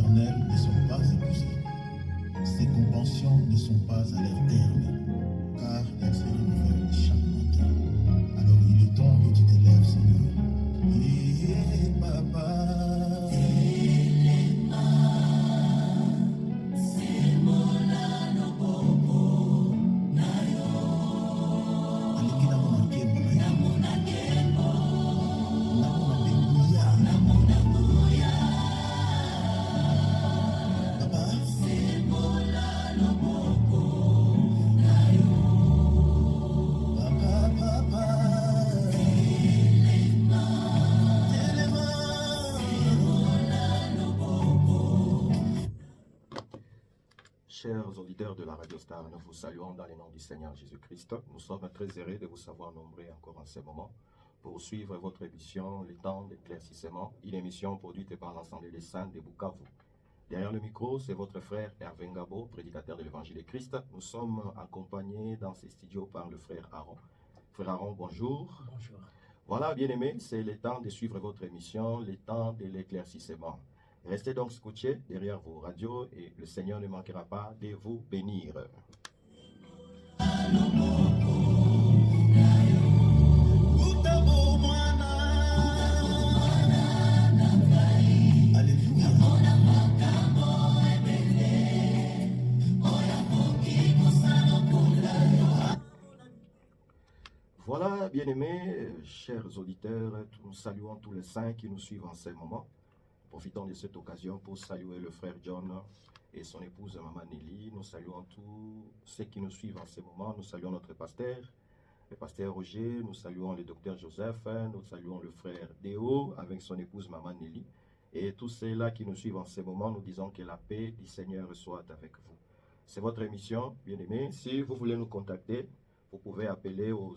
éternelles ne sont pas épuisées. Ses conventions ne sont pas à leur terme, car elles se renouvellent chaque matin. Alors il est temps que tu t'élèves, Seigneur. Et papa. Chers auditeurs de la Radio Star, nous vous saluons dans le nom du Seigneur Jésus-Christ. Nous sommes très heureux de vous savoir nombreux encore en ce moment pour suivre votre émission, Le Temps d'éclaircissement, une émission produite par l'Assemblée des Saints de Bukavu. Derrière le micro, c'est votre frère Hervé Ngabo, prédicateur de l'Évangile de Christ. Nous sommes accompagnés dans ces studios par le frère Aaron. Frère Aaron, bonjour. Bonjour. Voilà, bien-aimés, c'est le temps de suivre votre émission, Le Temps de l'éclaircissement. Restez donc scotchés derrière vos radios et le Seigneur ne manquera pas de vous bénir. Voilà, bien-aimés, chers auditeurs, nous saluons tous les saints qui nous suivent en ce moment. Profitons de cette occasion pour saluer le frère John et son épouse Maman Nelly. Nous saluons tous ceux qui nous suivent en ce moment. Nous saluons notre pasteur, le pasteur Roger. Nous saluons le docteur Joseph. Nous saluons le frère Déo avec son épouse Maman Nelly. Et tous ceux-là qui nous suivent en ce moment, nous disons que la paix du Seigneur soit avec vous. C'est votre émission, bien-aimés. Si vous voulez nous contacter, vous pouvez appeler au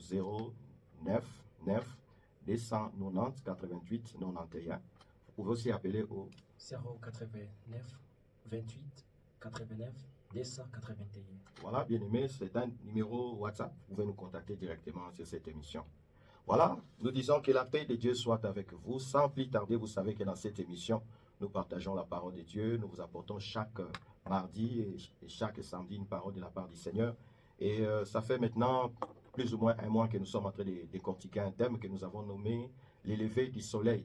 09 9 290 88 91. Vous pouvez aussi appeler au 089 28 89 281. Voilà, bien aimé, c'est un numéro WhatsApp. Vous pouvez nous contacter directement sur cette émission. Voilà, nous disons que la paix de Dieu soit avec vous. Sans plus tarder, vous savez que dans cette émission, nous partageons la parole de Dieu. Nous vous apportons chaque mardi et chaque samedi une parole de la part du Seigneur. Et ça fait maintenant plus ou moins un mois que nous sommes en train de décortiquer un thème que nous avons nommé l'élevé du soleil.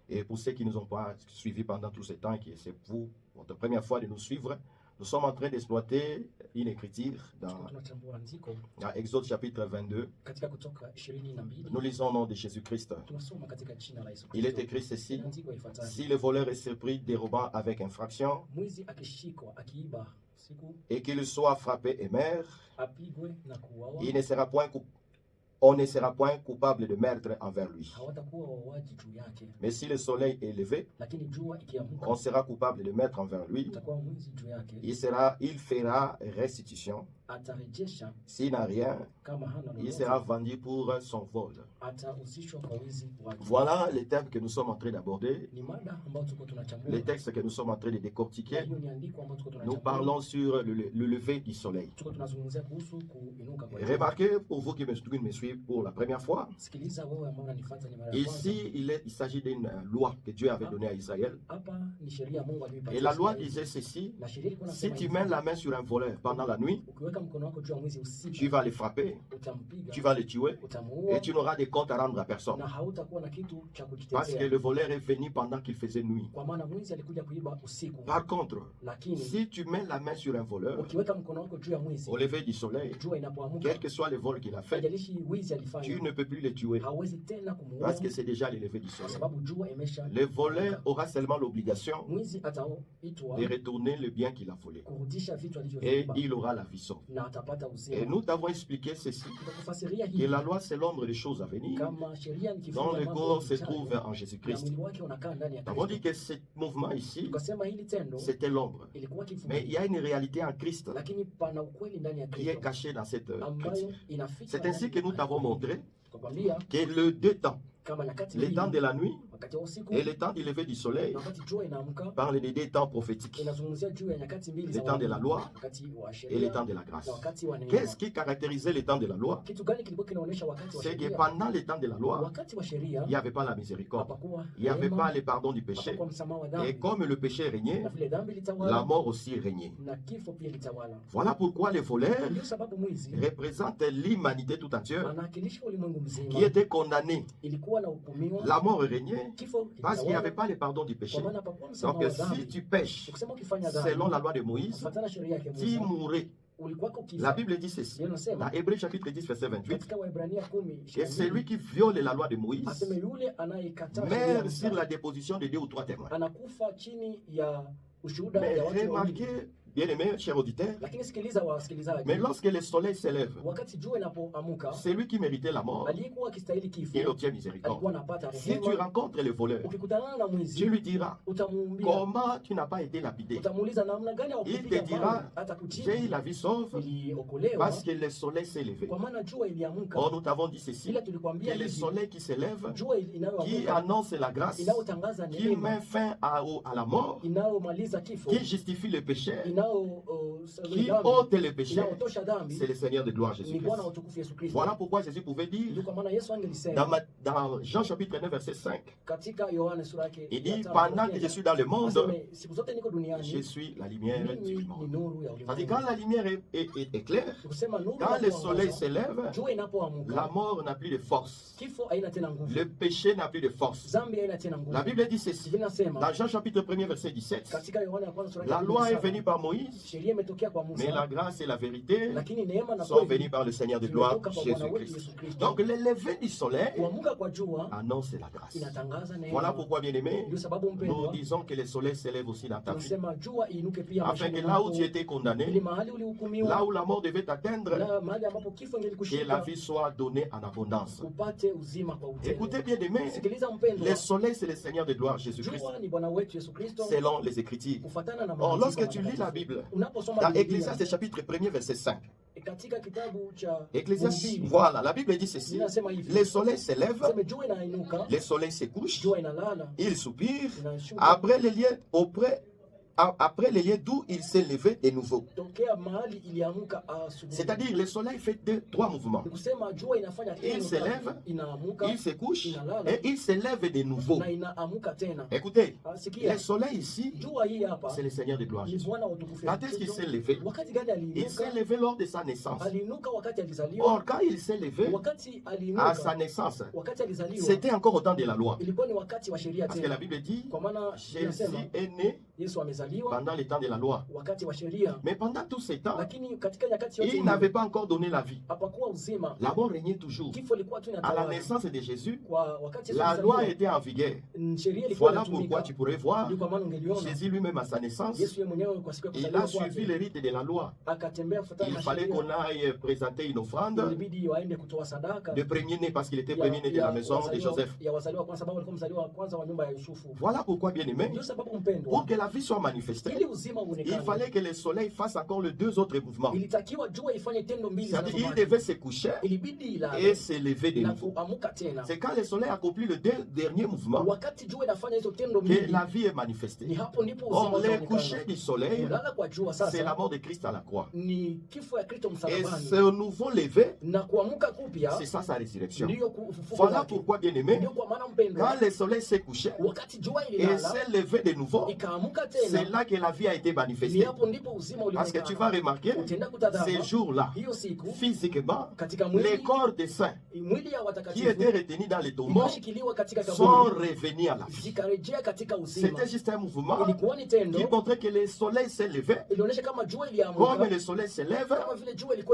Et pour ceux qui ne nous ont pas suivis pendant tout ce temps, et que c'est vous, votre première fois de nous suivre, nous sommes en train d'exploiter une écriture dans Exode chapitre 22. Nous lisons au nom de Jésus-Christ. Il est écrit ceci: si le voleur est surpris dérobant avec infraction, et qu'il soit frappé et meurt, on ne sera point coupable de meurtre envers lui. Mais si le soleil est levé, on sera coupable de meurtre envers lui. Il fera restitution. S'il n'a rien, il sera vendu pour son vol. Voilà les thèmes que nous sommes en train d'aborder, les textes que nous sommes en train de décortiquer. Nous parlons sur le lever du soleil. Remarquez, pour vous qui me suivez pour la première fois, ici il s'agit d'une loi que Dieu avait donnée à Israël. Et la loi disait ceci: si tu mets la main sur un voleur pendant la nuit, tu vas le frapper, tu vas le tuer, et tu n'auras des comptes à rendre à personne. Parce que le voleur est venu pendant qu'il faisait nuit. Par contre, si tu mets la main sur un voleur au lever du soleil, quel que soit le vol qu'il a fait, tu ne peux plus le tuer parce que c'est déjà le lever du soleil. Le voleur aura seulement l'obligation de retourner le bien qu'il a volé et il aura la vie sauve. Et nous t'avons expliqué ceci, que la loi c'est l'ombre des choses à venir, dont le corps se trouve en Jésus-Christ. Nous avons dit que ce mouvement ici, c'était l'ombre. Mais il y a une réalité en Christ qui est cachée dans cette critique. C'est ainsi que nous t'avons montré que les deux temps, le temps de la nuit Et le temps du lever du soleil parle des temps prophétiques. Le temps de la loi et le temps de la grâce. Qu'est-ce qui caractérisait le temps de la loi? C'est que pendant le temps de la loi, il n'y avait pas la miséricorde. Il n'y avait pas le pardon du péché. Et comme le péché régnait, la mort aussi régnait. Voilà pourquoi les voleurs représentent l'humanité tout entière qui était condamnée. La mort régnait parce qu'il n'y avait pas le pardon du péché. Donc si tu pêches selon la loi de Moïse, tu mourrais. La Bible dit ceci, dans Hébreux chapitre 10, verset 28, et celui qui viole la loi de Moïse meurt sur la déposition de 2 ou 3 témoins. Mais remarquez, bien-aimé, cher auditeur, mais lorsque le soleil s'élève, celui qui méritait la mort, il obtient miséricorde. Si tu rencontres le voleur, tu lui diras, comment tu n'as pas été lapidé? Il te dira, j'ai eu la vie sauve parce que le soleil s'est levé. Or, nous t'avons dit ceci, que le soleil qui s'élève, qui annonce la grâce, qui met fin à la mort, qui justifie le péché, qui ôte les péchés, c'est le Seigneur de gloire Jésus-Christ. Voilà pourquoi Jésus pouvait dire dans Jean chapitre 9 verset 5, il dit, pendant que je suis dans le monde, je suis la lumière du monde. C'est-à-dire quand la lumière est claire, quand le soleil s'élève, la mort n'a plus de force. Le péché n'a plus de force. La Bible dit ceci, dans Jean chapitre 1 verset 17, la loi est venue par Moïse, mais la grâce et la vérité sont venues par le Seigneur de gloire, Jésus-Christ. Donc le lever du soleil annonce la grâce. Voilà pourquoi, bien aimé, nous disons que le soleil s'élève aussi dans ta vie. Afin que là où tu étais condamné, là où la mort devait t'atteindre, que la vie soit donnée en abondance. Écoutez, bien aimé, le soleil c'est le Seigneur de gloire, Jésus-Christ, selon les Écritures. Or, lorsque tu lis la Bible, dans Ecclésiaste chapitre 1 verset 5, Ecclésiaste, voilà, la Bible dit ceci, le soleil s'élève, le soleil se couche, il soupire, après les lieux d'où il s'est levé de nouveau. C'est-à-dire le soleil fait 3 mouvements. Il s'élève, il se couche et il se lève de nouveau. Écoutez, le soleil ici, c'est le Seigneur de gloire. Quand est-ce qu'il s'est levé? Il s'est levé lors de sa naissance. Or, quand il s'est levé à sa naissance, c'était encore au temps de la loi. Parce que la Bible dit, Jésus est né pendant le temps de la loi. Mais pendant tous ces temps, il n'avait pas encore donné la vie. La mort régnait toujours. À la naissance de Jésus, la loi était en vigueur. Voilà pourquoi tu pourrais voir Jésus lui-même à sa naissance, il a suivi les rites de la loi. Il fallait qu'on aille présenter une offrande de premier-né parce qu'il était premier-né de la maison de Joseph. Voilà pourquoi, bien aimé, pour que la vie soit manifestée, il fallait que le soleil fasse encore les 2 autres mouvements. C'est-à-dire qu'il devait se coucher et se lever de nouveau. C'est quand le soleil accomplit le dernier mouvement que la vie est manifestée. Or, le coucher du soleil, c'est la mort de Christ à la croix. Et ce nouveau lever, c'est ça sa résurrection. Voilà pourquoi, bien aimé, quand le soleil s'est couché et s'est levé de nouveau, c'est là que la vie a été manifestée. Parce que tu vas remarquer, ces jours-là, physiquement, les corps des saints qui étaient retenus dans les tombeaux sont revenus à la vie. C'était juste un mouvement qui montrait que le soleil s'est levé. Comme le soleil se lève,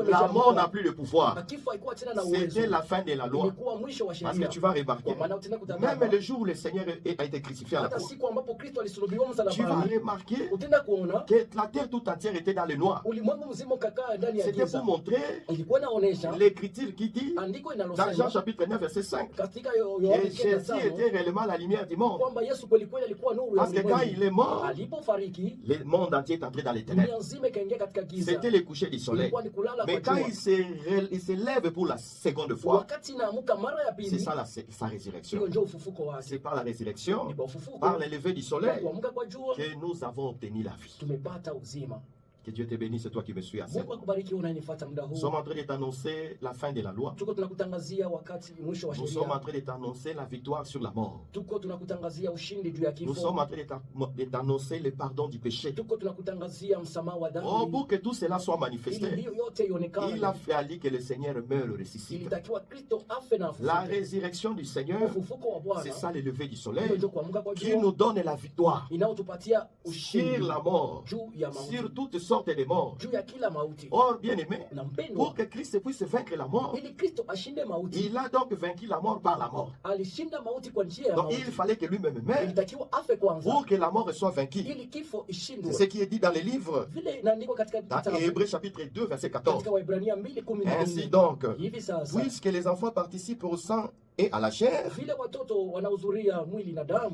la mort n'a plus de pouvoir. C'était la fin de la loi. Parce que tu vas remarquer, même le jour où le Seigneur a été crucifié à la croix, tu vas remarquer remarquer que la terre tout entière était dans le noir. C'était pour montrer l'écriture qui dit, dans Jean chapitre 9, verset 5, que Jésus était réellement la lumière du monde. Parce que quand il est mort, le monde entier est entré dans les ténèbres. C'était le coucher du soleil. Mais quand il se lève pour la seconde fois, c'est ça sa résurrection. C'est par la résurrection, par le lever du soleil, que nous avons obtenu la vie. Que Dieu te bénisse, c'est toi qui me suis assez. Nous sommes en train de t'annoncer la fin de la loi. Nous sommes en train de t'annoncer la victoire sur la mort. Nous sommes en train de t'annoncer le pardon du péché. Oh, pour que tout cela soit manifesté, il a fallu que le Seigneur meure ressuscite. La résurrection du Seigneur, c'est ça le lever du soleil, qui nous donne la victoire sur la mort, sur toutes sortes de morts. Or, bien aimé, pour que Christ puisse vaincre la mort, il a donc vaincu la mort par la mort. Donc il fallait que lui-même meure pour que la mort soit vaincue. C'est ce qui est dit dans les livres, dans Hébreux chapitre 2, verset 14. Ainsi donc, puisque les enfants participent au sang et à la chair,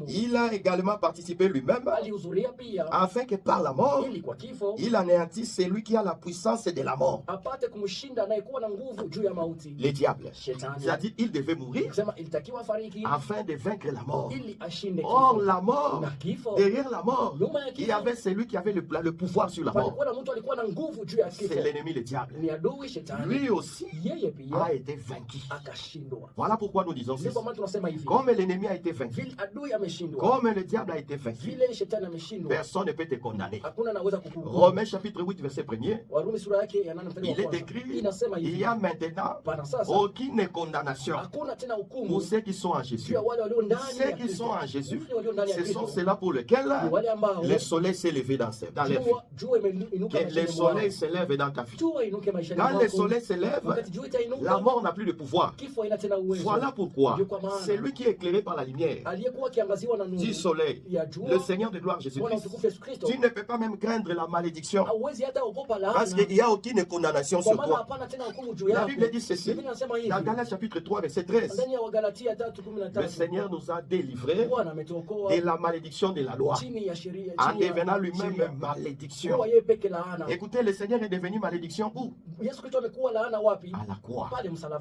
il a également participé lui-même afin que par la mort, il anéantisse celui qui a la puissance de la mort, les diables. C'est-à-dire il devait mourir afin de vaincre la mort. Or la mort, derrière la mort, il y avait celui qui avait le pouvoir sur la mort. C'est l'ennemi, le diable. Lui aussi a été vaincu. Voilà pourquoi nous disons ceci. Comme l'ennemi a été vaincu, comme le diable a été vaincu, personne ne peut te condamner. Romains chapitre 8 verset 1er, il est écrit, il y a maintenant aucune condamnation pour ceux qui sont en Jésus. Ceux qui sont en Jésus, ce sont ceux-là pour lesquels le soleil s'est levé dans leur vie. Que le soleil se lève dans ta vie. Quand le soleil se lève, la mort n'a plus de pouvoir. Voilà pourquoi celui qui est éclairé par la lumière du soleil, le Seigneur de gloire Jésus-Christ, tu ne peux pas même craindre la malédiction parce qu'il n'y a aucune condamnation sur toi. La Bible dit ceci dans Galates chapitre 3 verset 13. Le Seigneur nous a délivrés de la malédiction de la loi en devenant lui-même malédiction. Écoutez, le Seigneur est devenu malédiction où? À la croix.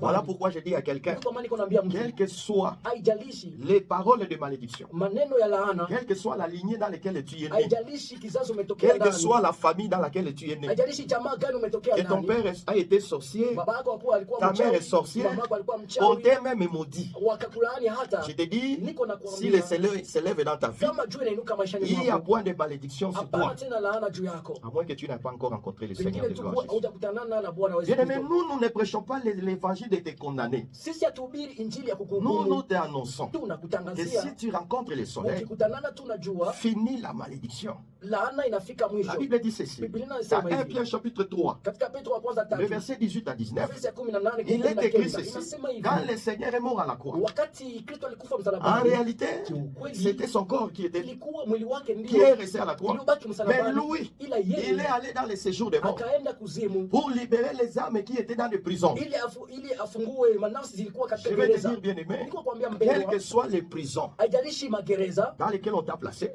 Voilà pourquoi je dis à quelqu'un, quelles que soient les paroles de malédiction, quelle que soit la lignée dans laquelle tu es né, quelle que soit la famille dans laquelle tu es né, que ton père a été sorcier, ta mère est sorcière, on t'est même maudit. Je te dis, si le soleil se lève dans ta vie, il y a point de malédiction sur toi, à moins que tu n'aies pas encore rencontré le Seigneur de gloire Jésus. Bien aimé, nous ne prêchons pas l'évangile de te condamner. Nous te annonçons que si tu rencontres le soleil, finis la malédiction. La Bible dit ceci, dans 1 Pierre chapitre 3, le verset 18 à 19, il est écrit ceci, quand le Seigneur est mort à la croix, en réalité, c'était son corps qui est resté à la croix, mais lui, il est allé dans les séjours des morts pour libérer les âmes qui étaient dans les prisons. Je vais te dire, bien aimé, quelles que soient les prisons dans lesquelles on t'a placé,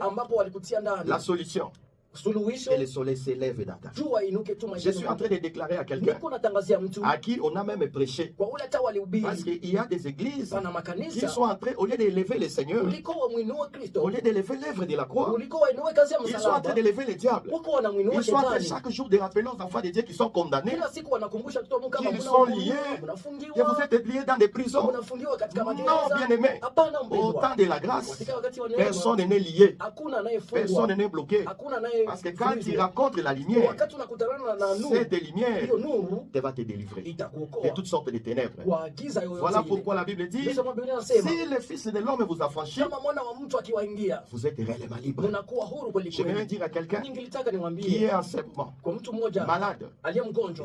la solution, et le soleil s'élève dans ta vie. Je suis en train de déclarer à quelqu'un à qui on a même prêché, parce qu'il y a des églises qui sont en train, au lieu d'élever le Seigneur, au lieu d'élever l'œuvre de la croix, ils sont en train d'élever le diable. Ils sont en train chaque jour de rappeler aux enfants de Dieu qui sont condamnés, qu'ils sont liés, que vous êtes liés dans des prisons. Non, bien aimé, au temps de la grâce, personne n'est lié, personne n'est bloqué. Parce que quand tu rencontres la lumière, cette lumière va te délivrer de toutes sortes de ténèbres. Voilà pourquoi la Bible dit, si le Fils de l'homme vous a franchi, vous êtes réellement libre. J'aimerais dire à quelqu'un qui est en ce moment malade,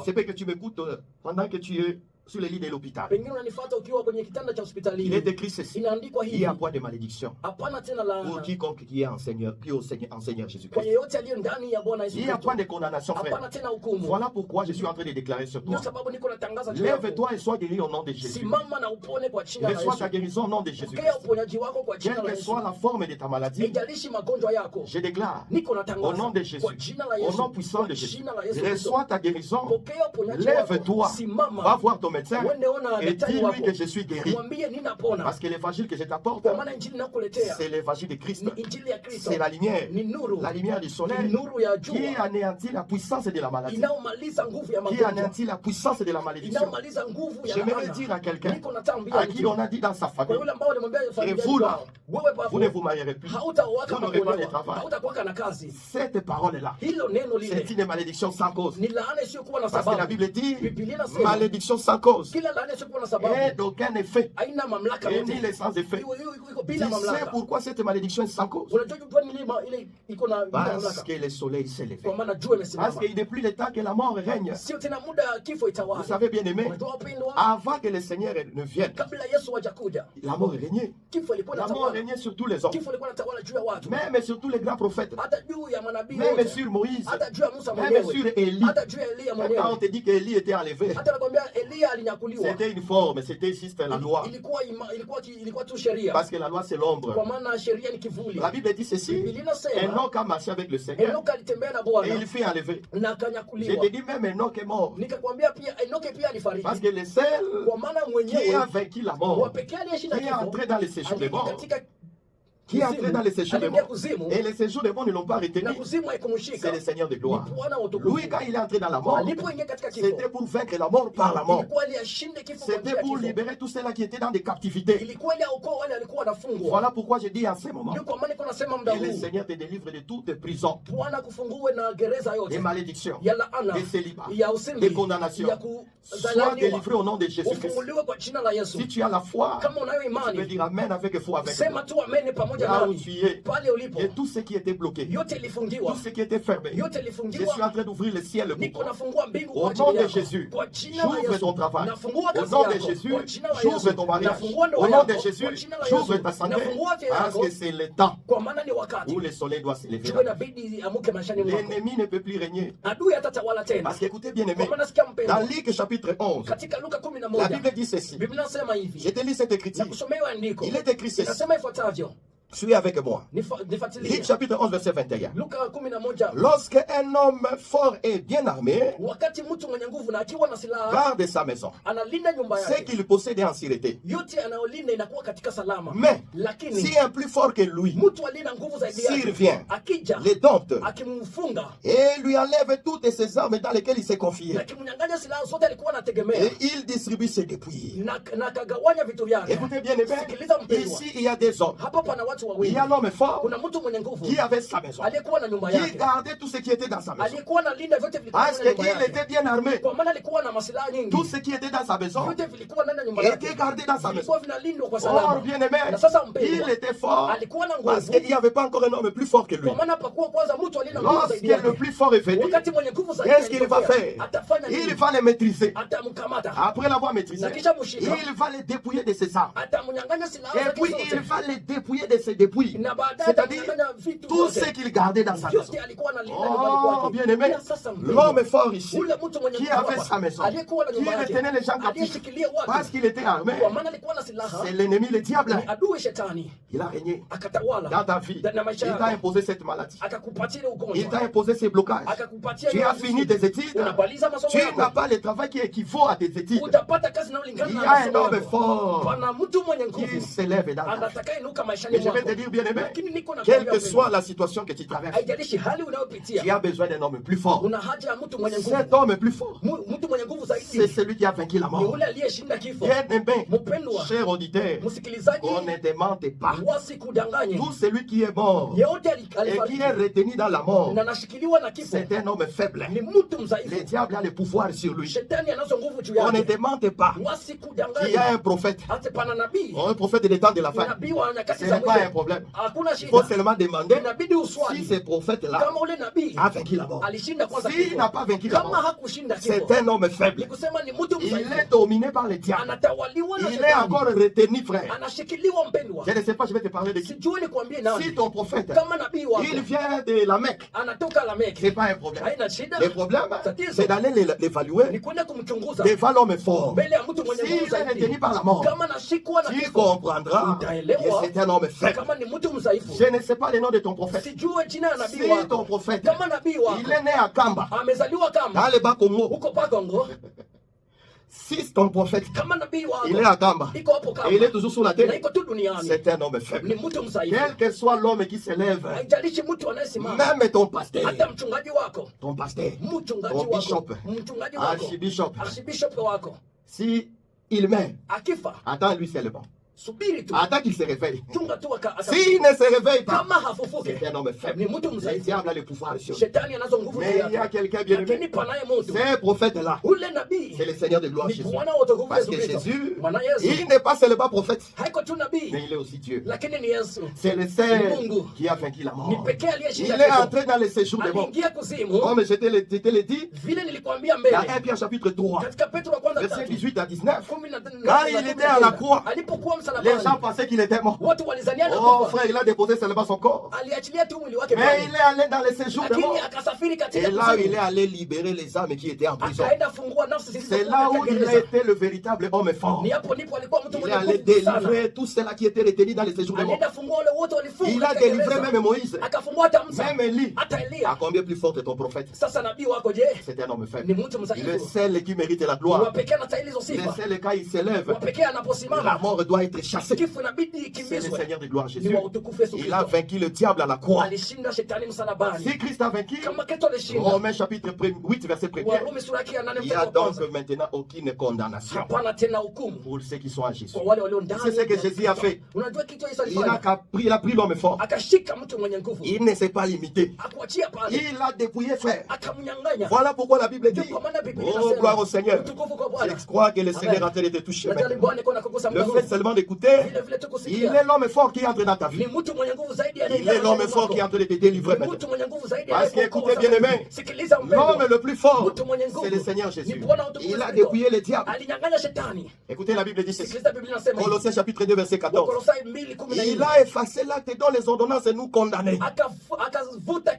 c'est que tu m'écoutes pendant que tu es sur le lit de l'hôpital. Pengine unanifuata ukiwa kwenye kitanda cha hospitalini. Il est écrit ceci. Inaandikwa Il hivi. y a point de malédiction Hapana tena laana. pour quiconque qui est enseigneur, qui est au Seigneur Kwa Jésus-Christ. yeyote aliye ndani ya Bwana Yesu Il y a Kristo. point de condamnation, frère. Hapana tena hukumu. Voilà pourquoi je suis en train de déclarer sur toi. Ndio sababu niko natangaza juu yako. Lève-toi et sois guéri au nom de Jésus. Simama na upone kwa jina la Reçois Yesu. ta guérison au nom de Jésus. Pokea uponyaji wako kwa jina Quelle la que Yesu. soit la forme de ta maladie, Haijalishi magonjwa yako. je déclare Niko au natangaza nom de Jésus, kwa jina la au Yesu. nom puissant de Kwa Jésus, jina la Yesu Kristo. reçois ta guérison. Pokea uponyaji wako. Lève-toi, Simama. va voir ton médecin Uende ona et daktari dis-lui wako. que je suis guéri. Mwambie ninapona. Parce que l'évangile que je t'apporte, Kwa maana injili nakuletea c'est l'évangile de Christ. ni injili ya Kristo. C'est la lumière Ni nuru. du Ni soleil nuru ya qui jua. anéantit la puissance de la maladie, Inaomaliza nguvu ya qui magonjwa. anéantit la puissance de la malédiction. Inaomaliza nguvu ya J'aimerais laana. dire à quelqu'un Niko natambia à qui mtu. on a dit dans sa Kwa famille, yule ambao nimwambia familia vous là, yako, wewe vous ne papo vous marierez plus. hautaoa Vous kama n'aurez pas de kuolewa, travail. hautakuwa na kazi. Cette parole-là, Hilo neno c'est lile une malédiction sans cause. ni laana isiyokuwa na Parce que la sababu. Bible dit, Biblia inasema malédiction sans cause kila laana isiyokuwa na et sababu d'aucun effet, haina mamlaka et ni yote. les sans effet. Iko Tu bila sais mamlaka. pourquoi cette malédiction est sans cause? Unajua kwa nini ile iko na bila Parce mamlaka? que le soleil s'est levé. Kwa maana jua Parce imesimama. qu'il n'est plus le temps que la mort règne. Sio tena muda kifo Vous itawala. savez bien aimé, Unajua wapendwa, avant que le Seigneur ne vienne, kabla Yesu hajakuja, la mort régnait. kifo ilikuwa La mort inatawala. régnait sur tous les hommes, Kifo ilikuwa inatawala juu ya watu. même sur tous les grands prophètes, Hata juu ya manabii même wote. sur Moïse, Hata juu ya Musa même mwenyewe. sur Élie. Hata juu ya Elia Quand on mwenyewe. te dit qu'Élie était enlevé, Hata nakwambia Elia alinyakuliwa. c'était une forme, c'était juste la loi. Ilikuwa tu sheria. Parce que la loi c'est l'ombre. Kwa maana sheria ni kivuli. La Bible dit ceci, Biblia inasema Enoch a marché avec le Seigneur Enoka alitembea na et Bwana il fut enlevé. na Je akanyakuliwa. te dis même Enoch est mort. Nikakwambia pia Enoke pia alifariki. Parce que le seul Kwa maana qui mwenyewe a vaincu la mort, wa pekee aliyeshinda qui est kifo entré dans les séjours des aliingia morts, katika qui est entré dans les séjours des aliingia morts, kuzimu et les séjours des morts ne l'ont pas retenu, na kuzimu haikumshika. c'est le Seigneur de Ni gloire. Bwana wa utukufu. Lui, quand il est entré dans la mort, Alipoingia katika kifo, c'était pour vaincre la mort par la mort. ilikuwa ili ashinde kifo kwa njia C'était ya pour kifo. libérer tous ceux-là qui étaient dans des captivités. Ilikuwa ili aokoe wale walikuwa wanafungwa. Voilà pourquoi je dis en ce moment, Ndio kwa maana niko nasema muda que le huu Seigneur te délivre de toutes les prisons, Bwana kufungue na gereza des yote malédictions, ya laana, des célibats, ya des usimbi, condamnations. ya Sois kudhaliliwa. délivré au nom de Jésus-Christ. Ufunguliwe kwa jina la Yesu. Si tu as la foi, Kama unayo tu peux imani, dire Amen avec foi avec sema moi. tu amene pamoja Là où nami. tu es, Pale ulipo, et tout ce qui était bloqué, yote ilifungiwa, tout ce qui était fermé, yote je suis en ilifungiwa. train d'ouvrir le ciel pour Niko toi. nafungua mbingu Au kwa nom ajili de yako. Jésus, Kwa jina la j'ouvre Yesu. ton travail. Nafungua Au kazi nom de yako. Jésus, Kwa jina la j'ouvre Yesu. ton mariage. Nafungua ndoa Au nom yako. de Kwa Jésus, jina la j'ouvre Yesu. ta santé. Nafungua afya Parce yako. que c'est le temps Kwa maana ni wakati. où le soleil doit se lever. Jua inabidi amuke maishani mwako. L'ennemi ne peut plus régner. Adui hatatawala tena. Parce qu'écoutez bien aimé, Kwa maana sikia dans mpendwa. Luc chapitre 11, Katika Luka la 11. Bible dit ceci. Biblia inasema Je hivi. te lis cette écriture. Na kusomea andiko. Il est écrit ceci. Inasema ifuatavyo. Suis avec moi. Nifuatilie. Luc chapitre 11, verset 21. Luka 11. Lorsque un homme fort et bien armé Wakati mtu mwenye nguvu na akiwa na silaha garde sa maison, analinda nyumba ce yake. qu'il possède est en sûreté. Yote anayolinda inakuwa katika salama. Mais Lakini si un plus fort que lui mtu alina nguvu zaidi s'il yake vient, akija les dompte akimfunga et lui enlève toutes ses armes dans lesquelles il s'est confié, na akimnyang'anya silaha zote alikuwa anategemea et il distribue ses dépouilles. na akagawanya vitu vyake. Écoutez bien, aimé, Sikiliza mpendwa. ici il y a des hommes. Hapa pana watu Il wawili. y a l'homme fort Kuna mtu mwenye nguvu qui avait sa maison, aliyekuwa na nyumba qui yake, gardait tout ce qui était dans sa maison. aliyekuwa analinda vyote vilikuwa Parce ndani ya nyumba qu'il yake, était bien armé. kwa maana alikuwa na masilaha nyingi. Tout ce qui était dans sa maison Vyote vilikuwa ndani ya nyumba yake, était gardé dans sa maison. vilikuwa vinalindwa kwa Or, salama. bien aimé, Na sasa il mpendwa, était fort alikuwa na parce nguvu, qu'il n'y avait pas encore un homme plus fort que lui. kwa maana hapakuwa kwanza mtu aliye na nguvu Lorsque zaidi le yake. plus fort est venu, Wakati mwenye nguvu zaidi qu'est-ce qu'il va alitokea, faire? atafanya Il nini? va les maîtriser. Atamkamata, Après l'avoir maîtrisé, na kisha mshika, il va les dépouiller de ses armes. atamnyang'anya silaha Et zake puis il zote, va les dépouiller de ses dépouilles. na baadaye C'est-à-dire atamnyang'anya vitu tout vyote. ce qu'il gardait dans sa maison. Yote alikuwa analinda nyumbani Oh, kwake. bien aimé, Na sasa mpendwa, l'homme fort ici, ule mtu mwenye qui nguvu avait hapa, sa maison, aliyekuwa na qui nyumba yake, retenait les gens captifs, aliyeshikilia watu, parce qu'il était armé, kwa maana alikuwa na silaha, c'est l'ennemi, le diable. ni adui shetani, Il a régné akatawala dans ta vie. na maisha Il t'a yako, imposé cette maladie. akakupatia ile Il ugonjwa, t'a imposé ces blocages. akakupatia Tu ile as vitu. fini tes études. Unamaliza masomo Tu n'as yako, pas le travail qui équivaut à tes études. utapata kazi inayolingana Il y na a un masomo homme yako. fort Pana mtu mwenye qui nguvu s'élève dans ta vie. anataka inuka maishani Et je vais mwako. te dire, bien aimé, Lakini niko na quelle kuambia que mpendwa, soit la situation que tu traverses, haijalishi hali tu unayopitia, as besoin d'un homme plus fort. una haja ya mtu mwenye Cet nguvu. homme plus fort, Mtu mwenye nguvu c'est zaidi celui qui a vaincu la ni mort. ule aliyeshinda kifo. Bien aimé, Mpendwa cher auditeur, msikilizaji, on ne demande pas. wasikudanganye. Tout celui qui est mort Yeyote et qui alifariki est retenu dans la mort, na anashikiliwa na kifo c'est un homme faible. ni mtu Le mdhaifu. diable a le pouvoir sur lui. Shetani anazo nguvu juu On ne yake. demande pas qu'il y a Wasikudanganye. un prophète, Hata pana nabii, un prophète des temps de la fin. nabii wa nyakati Ce za n'est pas un un problème. Hakuna Il faut shida. seulement demander Inabidi si uswali ce prophète-là kama ule nabii a vaincu la mort. alishinda kwanza S'il kifo. n'a pas vaincu la Kama mort, hakushinda c'est kifo, un homme faible. ni kusema ni mtu Il est mdhaifu, dominé par le diable. anatawaliwa na Il est shetani, encore retenu, frère. anashikiliwa mpendwa. Je ne sais pas, je vais te parler de qui. Sijui nikwambie nani. Si ton prophète, Kama nabii wako il vient de la Mecque, anatoka Lameki, c'est pas un problème. haina shida. Le problème, Tatizo c'est d'aller ni l'évaluer kwenda kumchunguza devant l'homme fort. mbele ya mtu mwenye nguvu S'il est retenu zaidi. par la mort, Kama nashikwa na tu kifo, comprendras que utaelewa c'est un homme faible. kama ni mtu mdhaifu. Je ne sais pas le nom de ton prophète. Sijui jina ya nabii Si ton wako. prophète, Kama nabii wako il est né à Kamba, amezaliwa dans kama le Bas-Congo. huko pa Kongo, Si ton prophète, kama nabii wako il est à Kamba, iko hapo et il est kama toujours sur la na terre, iko tu duniani, c'est un homme ni faible. mtu mdhaifu. Quel que soit l'homme qui s'élève, Haijalishi mtu anayesimama, même ton pasteur, hata mchungaji wako, ton pasteur, mchungaji ton wako, bishop, mchungaji wako, archibishop, archbishop wako si il meurt, akifa, attends-lui seulement. subiri tu, Attends qu'il se réveille. chunga tu S'il ne se réveille pas, kama hafufuke, c'est un homme faible. ni mtu Le mdhaifu. diable a le pouvoir sur lui. Shetani anazo nguvu Mais il y a quelqu'un bien lakini aimé. panaye mtu Ces prophètes-là, ule nabii c'est le Seigneur de gloire ni Jésus. Bwana wa utukufu Parce Yesu que Kristo. Jésus, Bwana Yesu il n'est pas seulement prophète, haiko tu nabii, mais il est aussi Dieu. lakini ni Yesu. C'est le seul Mungu qui a vaincu la ni mort. pekee Il aliyeshinda est kifo. entré dans le séjour des morts. Aliingia kuzimu, Comme je te l'ai dit, vile nilikwambia dans mbele 1 Pierre chapitre 3, katika Petro wa kwanza verset 3 18 à 19, kumi na- quand il était à la croix, alipokuwa les msalabani, gens pensaient qu'il était mort. watu walizania Oh anakufa. frère, il a déposé seulement son corps. Aliachilia tu mwili wake Mais pale, il est allé dans le séjour des lakini morts. akasafiri katika Et là, kuzimu. il est allé libérer les âmes qui étaient en prison. Akaenda fungua nafsi C'est zilizokuwa là où katika il a gereza. été le véritable homme fort. Ni hapo ndipo alikuwa mtu Il est mwenye allé nguvu sana. délivrer tous ceux-là qui étaient retenus dans le séjour des morts. Alienda fungua wale wote walifungwa Il a katika délivré gereza. même Moïse, Akafungua hata Musa, même Élie. hata À Elia. combien plus fort est ton prophète? Sasa nabii wako je, C'est un homme ni faible. mtu Le mdhaifu? seul qui mérite la Wa gloire. pekee anastahili hizo Le sifa. seul quand il s'élève, Wa pekee la anaposimama, mort doit être chassée. kifo inabidi C'est le ikimbizwe. Seigneur de gloire Ni Jésus. wa utukufu Yesu Il a Kristo. vaincu le diable à la croix. Alishinda shetani msalabani. Si Christ a vaincu, Kama Kristo alishinda, Romains chapitre 8, verset 1er, Warumi sura yake ya 8 il n'y mstari a wa donc kwanza, maintenant aucune condamnation hapana tena hukumu pour ceux qui sont à Jésus. kwa wale walio ndani. C'est ce que Jésus a fait. Unajua kitu Yesu Il a alifanya? il a pris l'homme fort. Akashika mtu mwenye nguvu, Il ne s'est pas limité. akuachia pale, Il a dépouillé frère. akamnyang'anya. Voilà pourquoi la Bible dit, Ndio kwa maana Biblia oh inasema, gloire au Seigneur. utukufu kwa Bwana. Je crois que le Seigneur est Amen. en train de te toucher Najua maintenant. Bwana iko na kukusa Le muda fait huu. seulement d'écouter, Vile vile tu il kusikia. est l'homme fort qui entre dans ta Ni vie. mtu mwenye nguvu zaidi ya Il est l'homme fort qui est en train de te délivrer Ni maintenant. mtu mwenye nguvu zaidi Parce que anayekuokoa écoutez bien sasa. aimé, Sikiliza mpendwa. l'homme le plus fort, Mtu mwenye nguvu c'est le Seigneur ni Jésus. Bwana wa utukufu Il a Kristo. dépouillé le diable. Alinyang'anya shetani. Écoutez la Bible dit ceci. Sikiliza Biblia inasema hivi. Colossiens chapitre 2 verset 14. Wakolosai 2:14. Il a effacé l'acte dont les ordonnances nous condamnaient Akavuta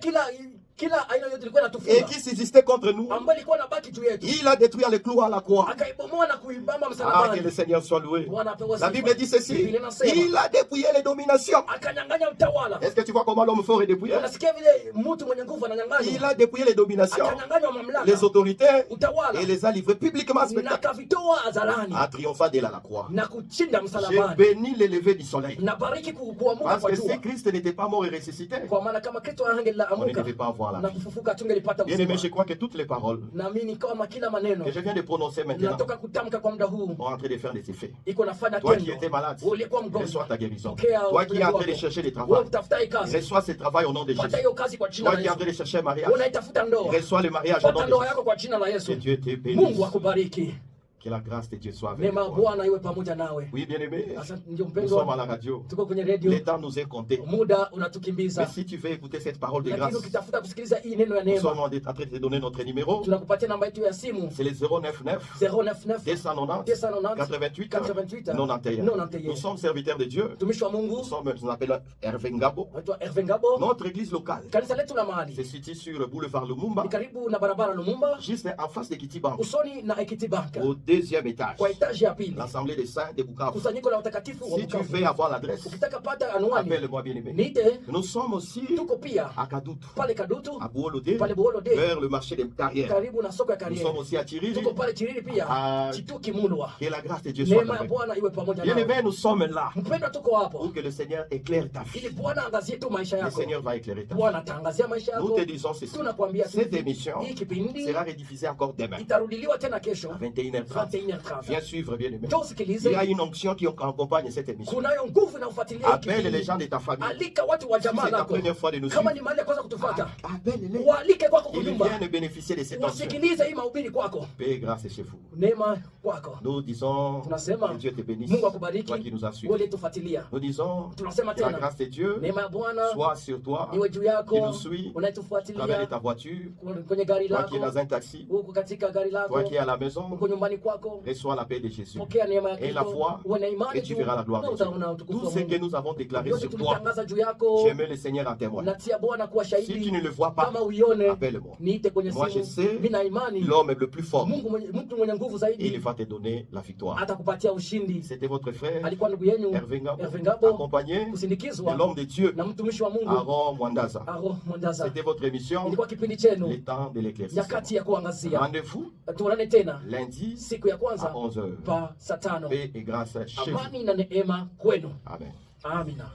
kila aina yote ilikuwa et inatufunga qui subsistait contre nous. ambayo ilikuwa inabaki juu yetu, Il a détruit les clous à la croix. akaibomoa na kuibamba Ah, que msalabani. le Seigneur soit loué. Bwana apewe La sifa. Bible dit ceci. Biblia inasema, Il a dépouillé les dominations. akanyang'anya utawala. Est-ce que tu vois comment l'homme fort est dépouillé? Unasikia vile mtu mwenye nguvu Il ananyang'anywa, a dépouillé les dominations, akanyang'anywa mamlaka, les autorités utawala, et les a livrés publiquement à na spectacle akavitoa hadharani en triomphant de la croix. na kushinda J'ai msalabani. béni le lever du soleil. Na bariki kuamuka Parce kwa que jua, si Christ n'était pas mort et ressuscité, kwa maana kama Kristo on ne angelaamuka devait pas avoir la na vie. kufufuka tungelipata Bien aimé, uzima. je crois que toutes les paroles Naamini kama kila maneno que je viens de prononcer maintenant natoka kutamka kwa muda huu sont en train de faire des effets. iko nafanya Toi qui tendo. étais malade, Ulikuwa reçois mgonjwa, ta guérison. pokea Toi qui es en train de uponyaji chercher des wako. travaux, Wewe utafutaye kazi, reçois ce travail au nom de pata Jésus. hiyo kazi kwa jina Toi la qui es en train Yesu. de chercher un mariage, Unaitafuta ndoa, reçois le mariage au nom pata de ndoa Jésus. yako kwa jina la Que Yesu. Dieu te bénisse. Mungu akubariki. Que la grâce de Dieu soit avec Neema ya toi. Bwana iwe pamoja nawe. Oui, bien aimé, Asante, ndio nous sommes à mpendwa, la radio. tuko kwenye Le radio, temps nous est compté. muda Mais unatukimbiza, si tu veux écouter cette parole de lakini grâce, ukitafuta kusikiliza hii neno ya nous sommes neema, en train de te donner notre numéro. tunakupatia namba yetu ya simu C'est le 099 099 290 290 88 88 91. 91. Nous sommes serviteurs de Dieu. Mtumishi wa Mungu Nous appelons Hervé Ngabo. anaitwa Hervé Ngabo. Notre église locale Kanisa letu la se mahali situe sur le boulevard Lumumba, ni karibu na barabara Lumumba, juste en face de Kitty Bank, usoni na Equity Bank, au deuxième étage. kwa etaji ya pili, L'Assemblée des Saints de Bukavu. kusanyiko la watakatifu wa Si tu Bukavu. veux avoir l'adresse, Ukitaka pata anwani appelle-moi bien aimé. niite. Nous sommes aussi Tuko pia à Kadutu, pale Kadutu, à Bouolodé, pale Boolode, vers le marché des carrières. karibu na soko ya Nous Kariere. sommes aussi à Tiriri. Tuko pale Chiriri pia, Ah. Chituki Mulwa. Que la grâce de Dieu soit Neema ya avec nous. Bwana iwe pamoja Bien nawe. aimé, nous sommes là Mpendwa, tuko hapo pour que le Seigneur éclaire ta ili vie. Bwana angazie tu maisha Le yako. Seigneur va éclairer ta vie. Bwana ataangazia maisha Nous yako. te disons ceci. Tunakwambia Cette hivi, émission hii kipindi sera rediffusée encore demain itarudiliwa tena kesho à 21h30 21h30. Viens suivre, bien aimé. Njoo usikilize. Il y a une onction qui accompagne cette émission. Kunayo nguvu inayofuatilia Appelle les gens de ta famille. Alika watu wa Si jamaa c'est la lako. première fois de nous Kama suivre, ni mali ya kwanza kutufuata, appelle-les. waalike kwako Ils kunyumba. viennent bénéficier de cette onction. Wasikilize hii mahubiri kwako. Paix et grâce chez vous. Neema kwako. Nous disons Tunasema que Dieu te bénisse. Mungu akubariki. Toi qui nous as suivis. Wewe tufuatilia. Nous disons Tunasema que la tena. grâce de Dieu Neema ya Bwana soit sur toi, iwe juu qui yako. nous suit, à travers Unaitufuatilia ta voiture, kwenye gari toi qui es lako. dans un taxi, Uko katika gari lako. toi qui es à la maison, Uko nyumbani kwako. reçois la paix de Jésus. Pokea neema ya Et la foi, Uwe na imani et tu verras la gloire de Dieu. Tout ce que nous avons déclaré Yote sur toi, tulitangaza juu yako. je mets le Seigneur en témoin. Natia Bwana kuwa Si shahidi. tu ne le vois pas, Kama uione, appelle-moi. niite kwenye Moi, je simu. sais, Mimi na imani l'homme le plus fort, mtu mwenye nguvu il zaidi va te donner la victoire. atakupatia ushindi. C'était votre frère, Alikuwa ndugu yenu Hervé Ngabo, Hervé Ngabo, accompagné de kusindikizwa l'homme de Dieu, na mtumishi wa Mungu Aaron Mwandaza. Aaron Mwandaza. C'était votre émission, Ilikuwa kipindi chenu le temps de l'éclaircissement. nyakati ya kuangazia. Rendez-vous Tuonane tena lundi siku ya à kwanza 11h. pa saa 5. Paix et grâce chez vous. Amani na neema kwenu. Amen. Amina.